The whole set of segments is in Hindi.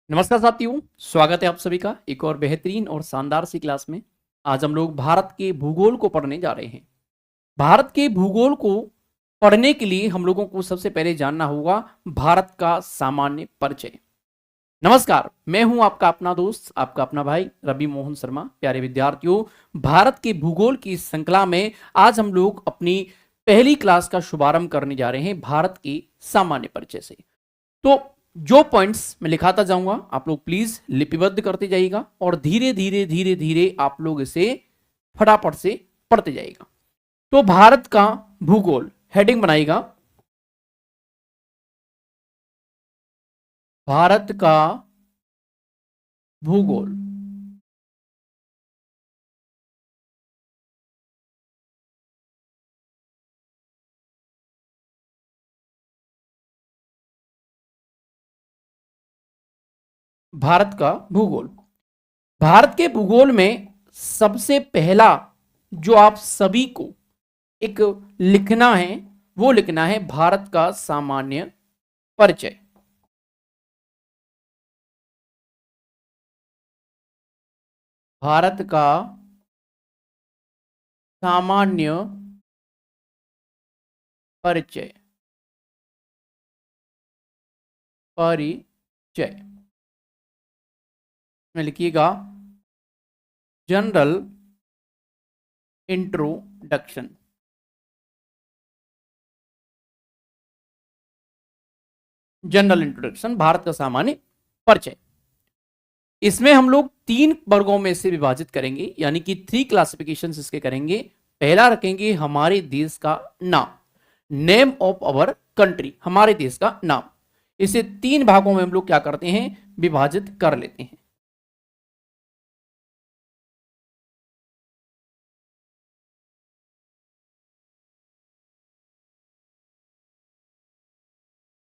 नमस्कार साथियों, स्वागत है आप सभी का एक और बेहतरीन और शानदार सी क्लास में। आज हम लोग भारत के भूगोल को पढ़ने जा रहे हैं। भारत के भूगोल को पढ़ने के लिए हम लोगों को सबसे पहले जानना होगा भारत का सामान्य परिचय। नमस्कार, मैं हूं आपका अपना दोस्त, आपका अपना भाई रवि मोहन शर्मा। प्यारे विद्यार्थियों, भारत के भूगोल की इस श्रृंखला में आज हम लोग अपनी पहली क्लास का शुभारंभ करने जा रहे हैं भारत के सामान्य परिचय से। तो जो पॉइंट्स मैं लिखाता जाऊंगा आप लोग प्लीज लिपिबद्ध करते जाइएगा और धीरे धीरे धीरे धीरे आप लोग इसे फटाफट से पढ़ते जाइएगा। तो भारत का भूगोल हेडिंग बनाइएगा, भारत का भूगोल। भारत का भूगोल, भारत के भूगोल में सबसे पहला जो आप सभी को एक लिखना है वो लिखना है भारत का सामान्य परिचय। भारत का सामान्य परिचय, परिचय में लिखिएगा general introduction. General introduction, Bharat का सामान्य परिचय। इसमें हम लोग 3 वर्गों में से विभाजित करेंगे, यानी कि 3 क्लासिफिकेशन इसके करेंगे। पहला रखेंगे हमारे देश का नाम, नेम ऑफ अवर कंट्री, हमारे देश का नाम। इसे 3 भागों में हम लोग क्या करते हैं, विभाजित कर लेते हैं।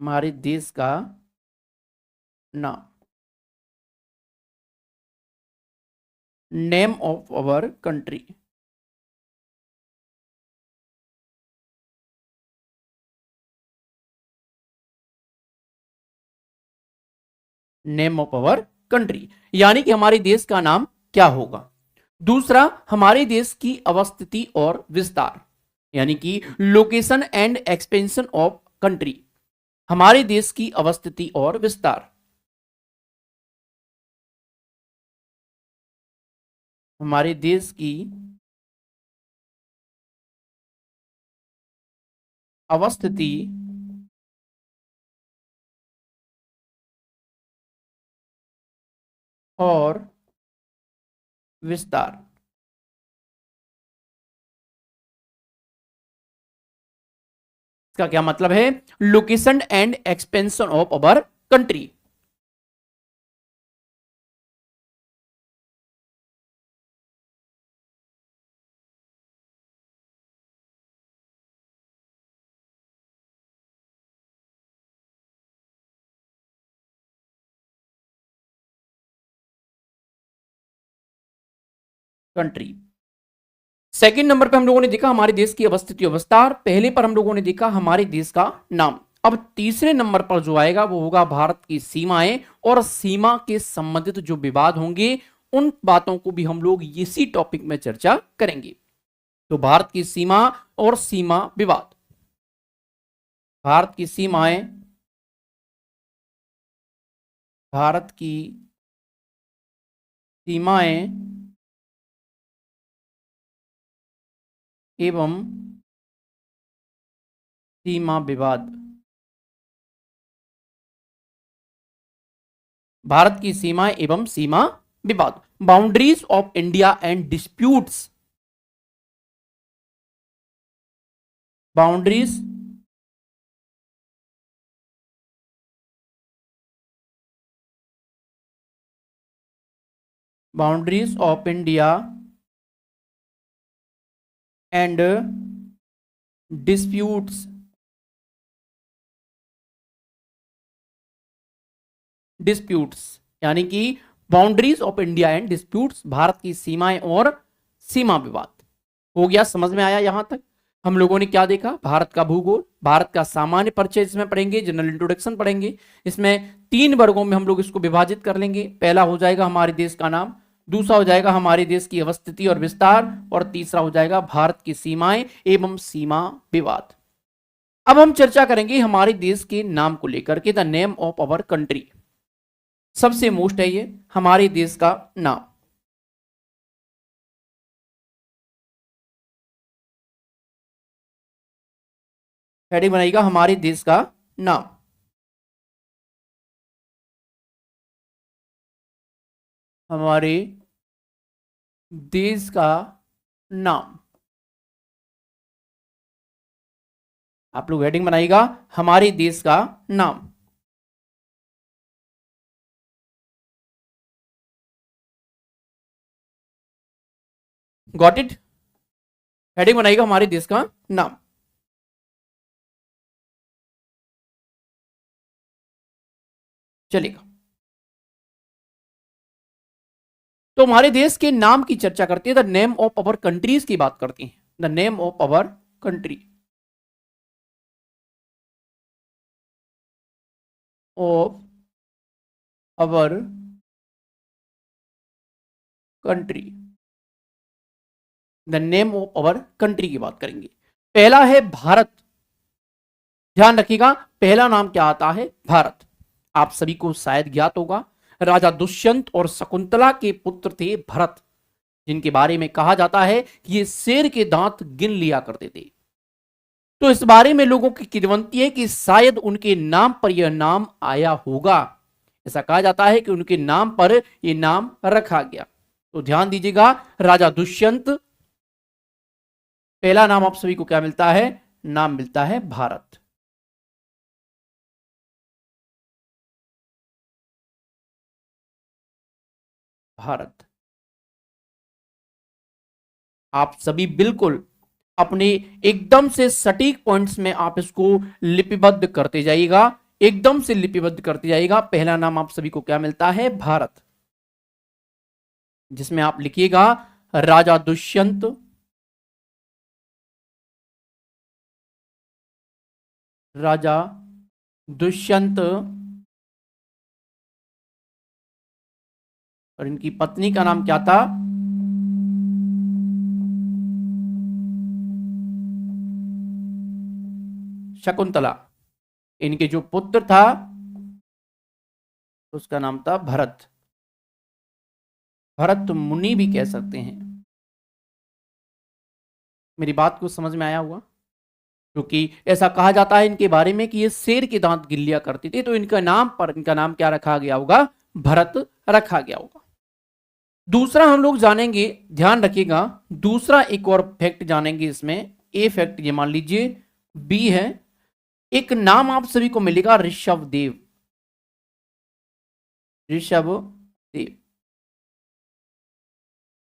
हमारे देश का नाम, name of our country. Name of our country यानी कि हमारे देश का नाम क्या होगा। दूसरा, हमारे देश की अवस्थिति और विस्तार, यानी कि location and expansion of country, हमारे देश की अवस्थिति और विस्तार। हमारे देश की अवस्थिति और विस्तार। इसका क्या मतलब है, location and expansion of our country. Country. Second number पे हम लोगों ने देखा हमारे देश की अवस्थिति और विस्तार। पहले पर हम लोगों ने देखा हमारे देश का नाम। अब तीसरे नंबर पर जो आएगा वो होगा भारत की सीमाएं और सीमा के संबंधित जो विवाद होंगे उन बातों को भी हम लोग इसी टॉपिक में चर्चा करेंगे। तो भारत की सीमा और सीमा विवाद, भारत की सीमाएं, भारत की सीमाएं एवं सीमा विवाद। भारत की सीमाएं एवं सीमा विवाद, boundaries of India and disputes, boundaries boundaries of India and disputes, disputes यानी कि boundaries of India and disputes, Bharat की सीमाएं और सीमा विवाद। हो गया, समझ में आया यहां तक। हम लोगों ने क्या देखा? भारत का भूगोल, भारत का सामान्य परिचय इसमें पढ़ेंगे, जनरल इंट्रोडक्शन पढ़ेंगे। इसमें 3 वर्गों में हम लोग इसको विभाजित कर लेंगे। पहला हो जाएगा हमारे देश का नाम, दूसरा हो जाएगा हमारे देश की अवस्थिति और विस्तार, और तीसरा हो जाएगा भारत की सीमाएं एवं सीमा विवाद। अब हम चर्चा करेंगे हमारे देश के नाम को लेकर के, the name of our country. सबसे मोस्ट है ये हमारे देश का नाम। हेडिंग बनाइएगा हमारे देश का नाम। हमारे देश का नाम, आप लोग हेडिंग बनाइएगा हमारे देश का नाम। Got it? हेडिंग बनाइएगा हमारे देश का नाम। चलेगा। तो हमारे देश के नाम की चर्चा करते हैं, the name of our countries की बात करती हैं, the name of our country, of our country, the name of our country की बात करेंगे। पहला है भारत। ध्यान रखिएगा पहला नाम क्या आता है? भारत। आप सभी को शायद ज्ञात होगा, राजा दुष्यंत और शकुंतला के पुत्र थे भरत, जिनके बारे में कहा जाता है कि ये शेर के दांत गिन लिया करते थे। तो इस बारे में लोगों की किंवदंती है कि शायद उनके नाम पर यह नाम आया होगा। ऐसा कहा जाता है कि उनके नाम पर यह नाम रखा गया। तो ध्यान दीजिएगा, राजा दुष्यंत, पहला नाम आप सभी को क्या मिलता है? नाम मिलता है भारत। भारत। आप सभी बिल्कुल अपने एकदम से सटीक पॉइंट्स में आप इसको लिपिबद्ध करते जाइएगा, एकदम से लिपिबद्ध करते जाइएगा। पहला नाम आप सभी को क्या मिलता है? भारत, जिसमें आप लिखिएगा राजा दुष्यंत, राजा दुष्यंत और इनकी पत्नी का नाम क्या था? शकुंतला। इनके जो पुत्र था उसका नाम था भरत, भरत मुनि भी कह सकते हैं। मेरी बात को समझ में आया हुआ? क्योंकि ऐसा कहा जाता है इनके बारे में कि ये शेर के दांत गिन लिया करते थे, तो इनका नाम पर इनका नाम क्या रखा गया होगा? भरत रखा गया होगा। दूसरा हम लोग जानेंगे, ध्यान रखिएगा, दूसरा एक और फैक्ट जानेंगे इसमें। ए फैक्ट ये मान लीजिए, बी है, एक नाम आप सभी को मिलेगा ऋषभ देव। ऋषभ देव।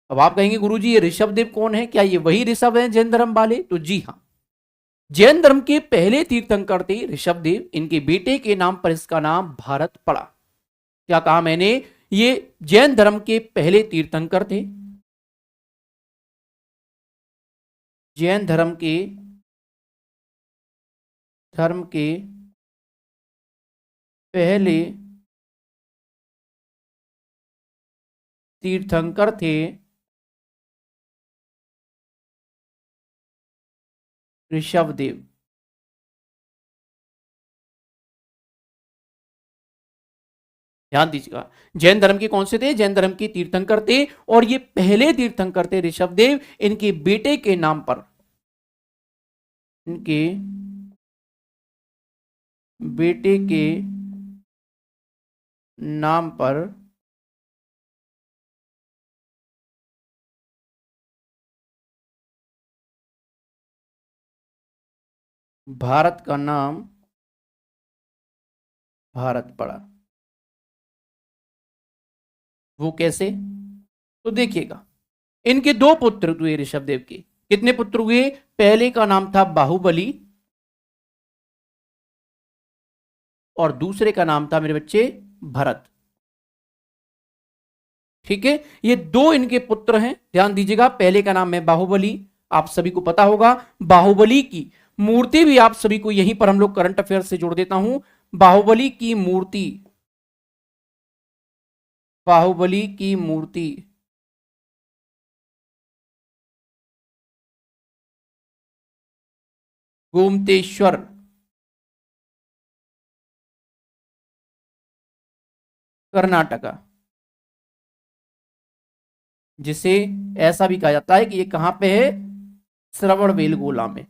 अब आप कहेंगे गुरुजी ये ऋषभ देव कौन है? क्या ये वही ऋषभ है जैन धर्म वाले? तो जी हाँ, जैन धर्म के पहले तीर्थंकर थे ऋषभ देव। इनके बेटे के नाम पर इसका नाम भारत पड़ा। क्या कहा मैंने? ये जैन धर्म के पहले तीर्थंकर थे, जैन धर्म के पहले तीर्थंकर थे ऋषभ देव। ध्यान दीजिएगा, जैन धर्म के कौन से थे? जैन धर्म के तीर्थंकर थे, और ये पहले तीर्थंकर थे ऋषभ देव। इनके बेटे के नाम पर, इनके बेटे के नाम पर भारत का नाम भारत पड़ा। वो कैसे? तो देखिएगा, इनके 2 पुत्र हुए ऋषभ देव के। कितने पुत्र हुए? पहले का नाम था बाहुबली और दूसरे का नाम था मेरे बच्चे भरत। ठीक है, ये 2 इनके पुत्र हैं। ध्यान दीजिएगा, पहले का नाम है बाहुबली, आप सभी को पता होगा। बाहुबली की मूर्ति भी आप सभी को यहीं पर हम लोग करंट अफेयर से जोड़ देता हूं। बाहुबली की मूर्ति, बाहुबली की मूर्ति गोमतेश्वर, कर्नाटका, जिसे ऐसा भी कहा जाता है कि ये कहां पे है, श्रवणबेलगोला में।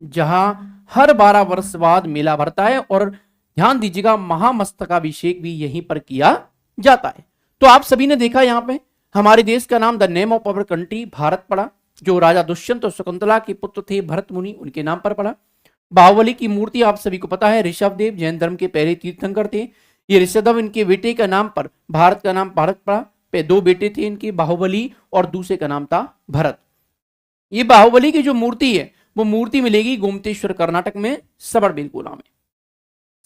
जहां हर 12 वर्ष बाद मेला भरता है और ध्यान दीजिएगा महामस्तकाभिषेक भी यहीं पर किया जाता है। तो आप सभी ने देखा यहां पे हमारे देश का नाम, the name of our country Bharat पड़ा, जो राजा दुष्यंत और शकुंतला के पुत्र थे भरत मुनि, उनके नाम पर पड़ा। बाहुबली की मूर्ति आप सभी को पता है ऋषभ देव जैन धर्म के पहले तीर्थंकर थे। ये ऋषभ इनके बेटे का नाम पर भारत का नाम भारत पड़ा। पे दो बेटे थे इनके, बाहुबली और दूसरे का नाम था भरत। ये बाहुबली की जो मूर्ति है वो मूर्ति मिलेगी गोमतेश्वर कर्नाटक में, सबरबेलगोला में।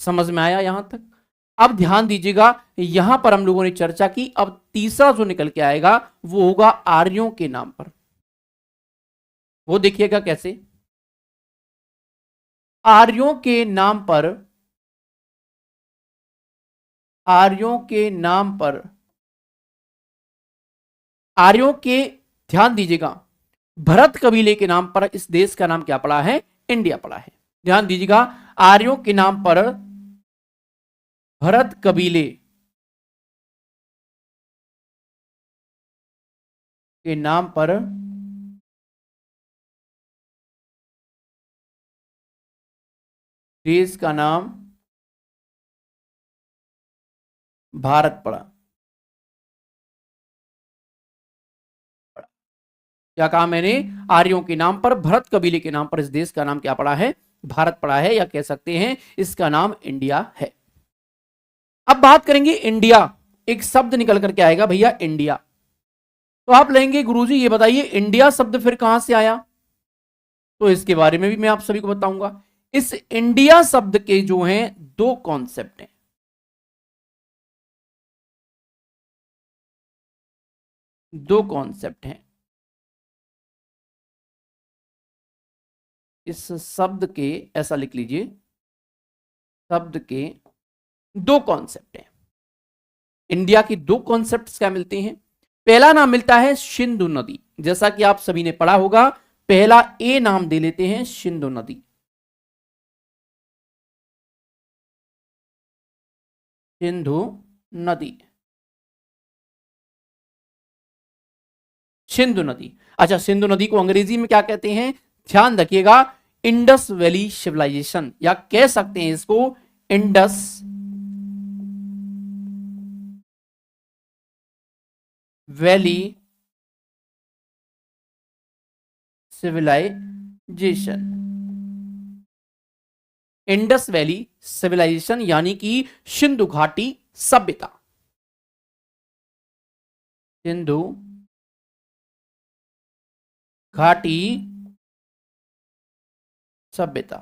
समझ में आया यहां तक? अब ध्यान दीजिएगा, यहां पर हम लोगों ने चर्चा की। अब तीसरा जो निकल के आएगा वो होगा आर्यों के नाम पर। वो देखिएगा कैसे, आर्यों के नाम पर, आर्यों के नाम पर, आर्यों के, ध्यान दीजिएगा भरत कबीले के नाम पर इस देश का नाम क्या पड़ा है, इंडिया पड़ा है। ध्यान दीजिएगा, आर्यों के नाम पर भरत कबीले के नाम पर देश का नाम भारत पड़ा। क्या कहा मैंने, आर्यों के नाम पर, भरत कबीले के नाम पर इस देश का नाम क्या पड़ा है, भारत पड़ा है, या कह सकते हैं इसका नाम इंडिया है। अब बात करेंगे इंडिया, एक शब्द निकल करके आएगा भैया इंडिया। तो आप लेंगे गुरुजी ये बताइए इंडिया शब्द फिर कहां से आया, तो इसके बारे में भी मैं आप सभी को बताऊंगा। इस इंडिया शब्द के जो हैं दो कॉन्सेप्ट हैं, दो कॉन्सेप्ट हैं। इस शब्द के, ऐसा लिख लीजिए, शब्द के दो कॉन्सेप्ट हैं। इंडिया की दो कॉन्सेप्ट्स क्या मिलते हैं। पहला नाम मिलता है सिंधु नदी, जैसा कि आप सभी ने पढ़ा होगा, पहला ए नाम दे लेते हैं सिंधु नदी। सिंधु नदी, सिंधु नदी। अच्छा, सिंधु नदी को अंग्रेजी में क्या कहते हैं, ध्यान रखिएगा, इंडस वैली सिविलाइजेशन, या कह सकते हैं इसको Indus valley civilisation. Indus valley civilisation यानी कि सिंधु घाटी सभ्यता, सिंधु घाटी सभ्यता।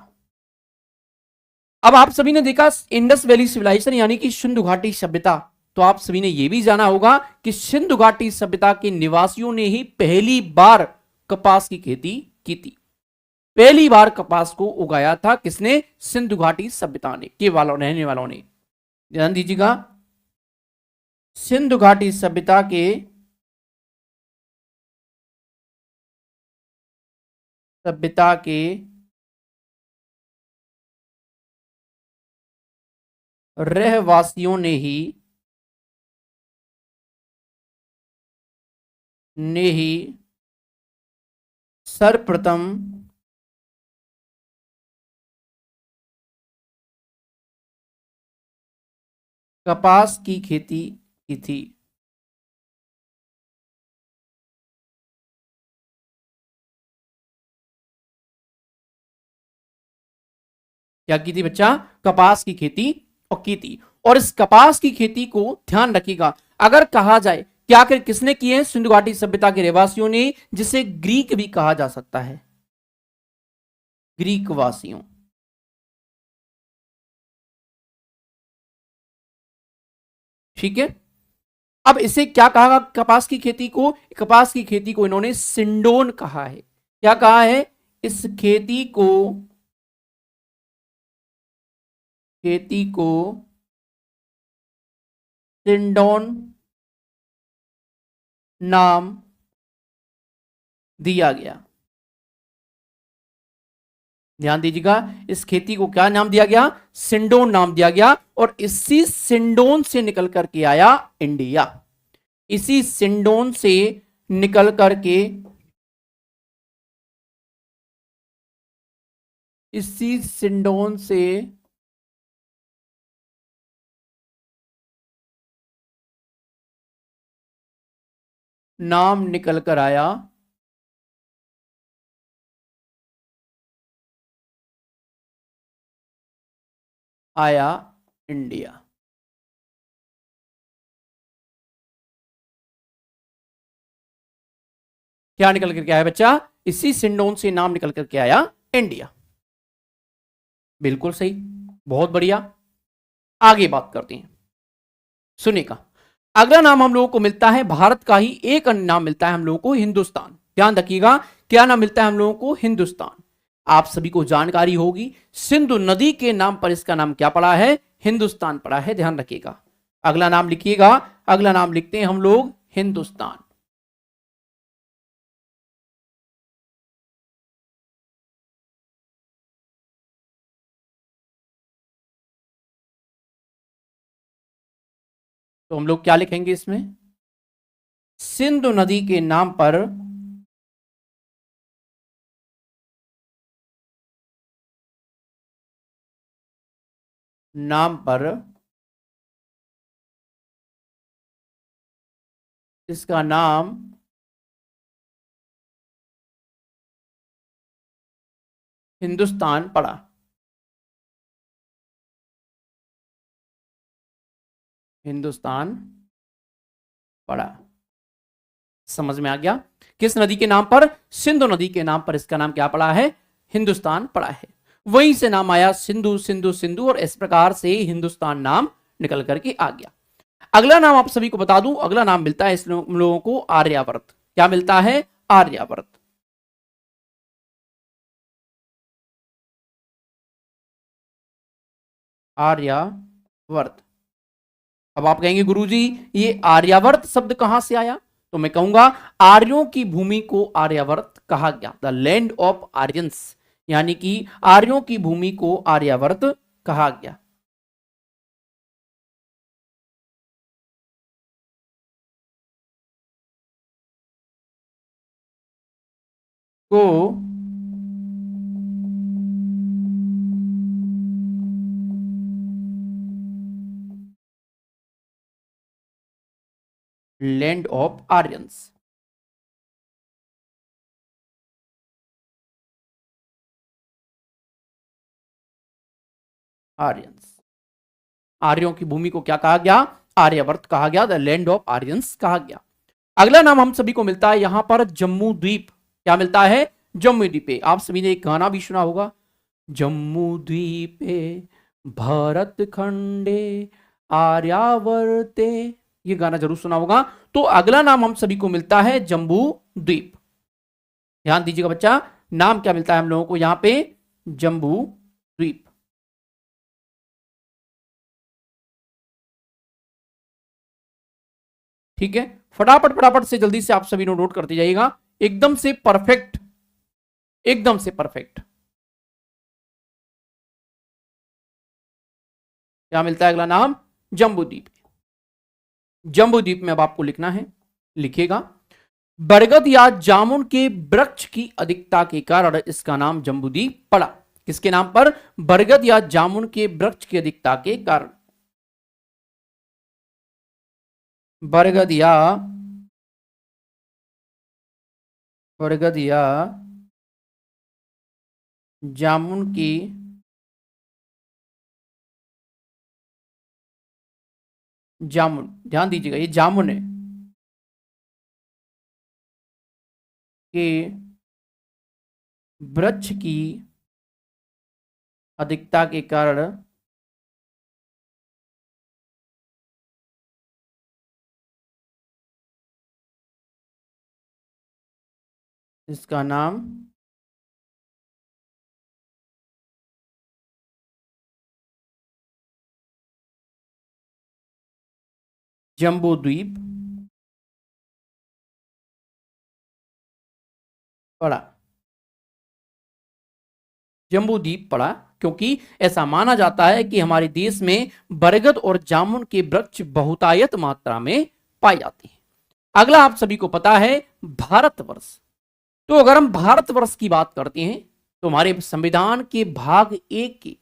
अब आप सभी ने देखा इंडस वैली सिविलाइजेशन यानी कि सिंधु घाटी सभ्यता, तो आप सभी ने यह भी जाना होगा कि सिंधु घाटी सभ्यता के निवासियों ने ही पहली बार कपास की खेती की थी। पहली बार कपास को उगाया था किसने, सिंधु घाटी सभ्यता ने, के वालों, रहने वालों ने। ध्यान दीजिएगा, सिंधु घाटी सभ्यता के रहवासियों ने ही सर्वप्रथम कपास की खेती की थी। क्या की थी बच्चा, कपास की खेती और की थी। और इस कपास की खेती को ध्यान रखिएगा, अगर कहा जाए कि आखिर किसने किए हैं, सिंधु घाटी सभ्यता के रहवासियों ने, जिसे ग्रीक भी कहा जा सकता है, ग्रीक वासियों। ठीक है, अब इसे क्या कहा कपास की खेती को? कपास की खेती को इन्होंने सिंडोन कहा है। क्या कहा है? इस खेती को सिंडोन नाम दिया गया। ध्यान दीजिएगा, इस खेती को क्या नाम दिया गया? सिंडोन नाम दिया गया। और इसी सिंडोन से निकल करके आया इंडिया। इसी सिंडोन से निकल करके इसी सिंडोन से नाम निकल कर आया इंडिया। क्या निकल करके आया बच्चा? इसी सिंडोन से नाम निकल करके आया इंडिया। बिल्कुल सही, बहुत बढ़िया। आगे बात करते हैं, सुनिएगा। अगला नाम हम लोगों को मिलता है भारत का ही एक अन्य नाम मिलता है हम लोगों को, हिंदुस्तान। ध्यान रखिएगा, क्या नाम मिलता है हम लोगों को? हिंदुस्तान। आप सभी को जानकारी होगी, सिंधु नदी के नाम पर इसका नाम क्या पड़ा है? हिंदुस्तान पड़ा है। ध्यान रखिएगा, अगला नाम लिखिएगा। अगला नाम लिखते हैं हम लोग हिंदुस्तान। तो हम लोग क्या लिखेंगे इसमें? सिंधु नदी के नाम पर इसका नाम हिंदुस्तान पड़ा। हिंदुस्तान पड़ा। समझ में आ गया? किस नदी के नाम पर? सिंधु नदी के नाम पर इसका नाम क्या पड़ा है? हिंदुस्तान पड़ा है। वहीं से नाम आया सिंधु सिंधु सिंधु, और इस प्रकार से हिंदुस्तान नाम निकल करके आ गया। अगला नाम आप सभी को बता दूं, अगला नाम मिलता है इस लोगों को आर्यावर्त। क्या मिलता है? आर्यावर्त। आर्यावर्त। अब आप कहेंगे गुरुजी ये आर्यावर्त शब्द कहां से आया? तो मैं कहूंगा आर्यों की भूमि को आर्यावर्त कहा गया, द लैंड ऑफ आर्यंस। यानी कि आर्यों की भूमि को आर्यावर्त कहा गया। को लैंड ऑफ आर्यंस। आर्यंस, आर्यों की भूमि को क्या कहा गया? आर्यावर्त कहा गया, द लैंड ऑफ आर्यंस कहा गया। अगला नाम हम सभी को मिलता है यहां पर जम्मू द्वीप। क्या मिलता है? जम्मू द्वीप। आप सभी ने एक गाना भी सुना होगा, जम्मू द्वीपे भारत खंडे आर्यावर्ते। ये गाना जरूर सुना होगा। तो अगला नाम हम सभी को मिलता है जम्बू द्वीप। ध्यान दीजिएगा बच्चा, नाम क्या मिलता है हम लोगों को यहां पे? जम्बू द्वीप। ठीक है, फटाफट फटाफट से जल्दी से आप सभी नोट करते जाइएगा, एकदम से परफेक्ट, एकदम से परफेक्ट। क्या मिलता है अगला नाम? जम्बू द्वीप। जम्बू द्वीप में अब आपको लिखना है, लिखिएगा। बरगद या जामुन के वृक्ष की अधिकता के कारण इसका नाम जम्बूद्वीप पड़ा। किसके नाम पर? बरगद या जामुन के वृक्ष की अधिकता के कारण। बरगद या बरगद या जामुन की जामुन, ध्यान दीजिएगा ये जामुन है, कि वृक्ष की अधिकता के कारण इसका नाम जम्बू द्वीप पड़ा। जम्बू द्वीप पड़ा क्योंकि ऐसा माना जाता है कि हमारे देश में बरगद और जामुन के वृक्ष बहुतायत मात्रा में पाए जाते हैं। अगला आप सभी को पता है भारतवर्ष। तो अगर हम भारतवर्ष की बात करते हैं तो हमारे संविधान के भाग 1 के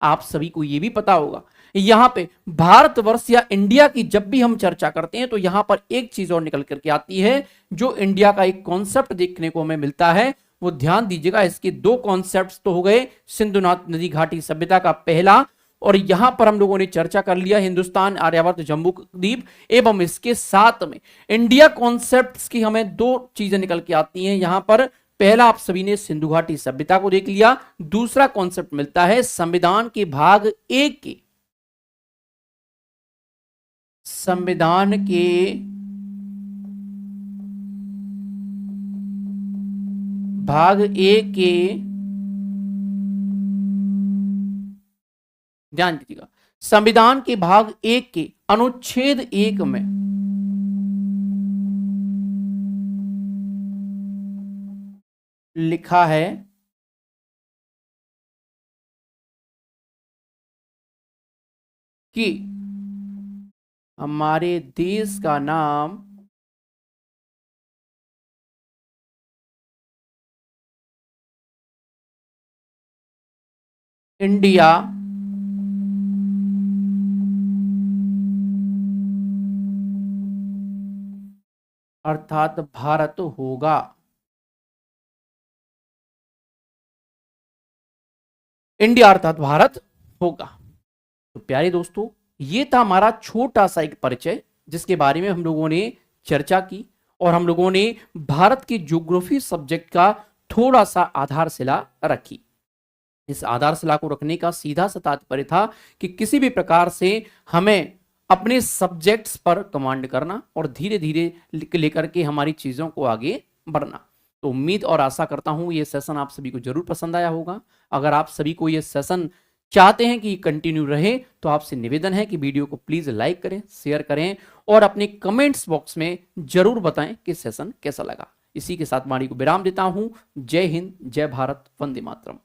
आप सभी को यह भी पता होगा, यहां पे भारतवर्ष या इंडिया की जब भी हम चर्चा करते हैं तो यहां पर एक चीज और निकल करके आती है, जो इंडिया का एक कॉन्सेप्ट देखने को हमें मिलता है। वो ध्यान दीजिएगा, इसके दो कॉन्सेप्ट्स तो हो गए, सिंधु नदी घाटी सभ्यता का पहला, और यहां पर हम लोगों ने चर्चा कर लिया हिंदुस्तान, आर्यावर्त, जम्बू द्वीप, एवं इसके साथ में इंडिया कॉन्सेप्ट्स की हमें दो चीजें निकल के आती हैं। यहां पर पहला आप सभी ने सिंधु घाटी सभ्यता को देख लिया, दूसरा कॉन्सेप्ट मिलता है संविधान के भाग 1 के, संविधान के भाग 1 के, ध्यान दीजिएगा, संविधान के भाग 1 के अनुच्छेद 1 में लिखा है कि हमारे देश का नाम इंडिया अर्थात भारत होगा। इंडिया अर्थात भारत होगा। तो प्यारे दोस्तों, ये था हमारा छोटा सा एक परिचय जिसके बारे में हम लोगों ने चर्चा की, और हम लोगों ने भारत के ज्योग्राफी सब्जेक्ट का थोड़ा सा आधारशिला रखी। इस आधारशिला को रखने का सीधा सा तात्पर्य था कि किसी भी प्रकार से हमें अपने सब्जेक्ट्स पर कमांड करना और धीरे धीरे लेकर के हमारी चीजों को आगे बढ़ना। तो उम्मीद और आशा करता हूं ये सेशन आप सभी को जरूर पसंद आया होगा। अगर आप सभी को ये सेशन चाहते हैं कि कंटिन्यू रहे तो आपसे निवेदन है कि वीडियो को प्लीज लाइक करें, शेयर करें और अपने कमेंट्स बॉक्स में जरूर बताएं कि सेशन कैसा लगा। इसी के साथ वाणी को विराम देता हूं। जय हिंद, जय भारत, वंदे मातरम।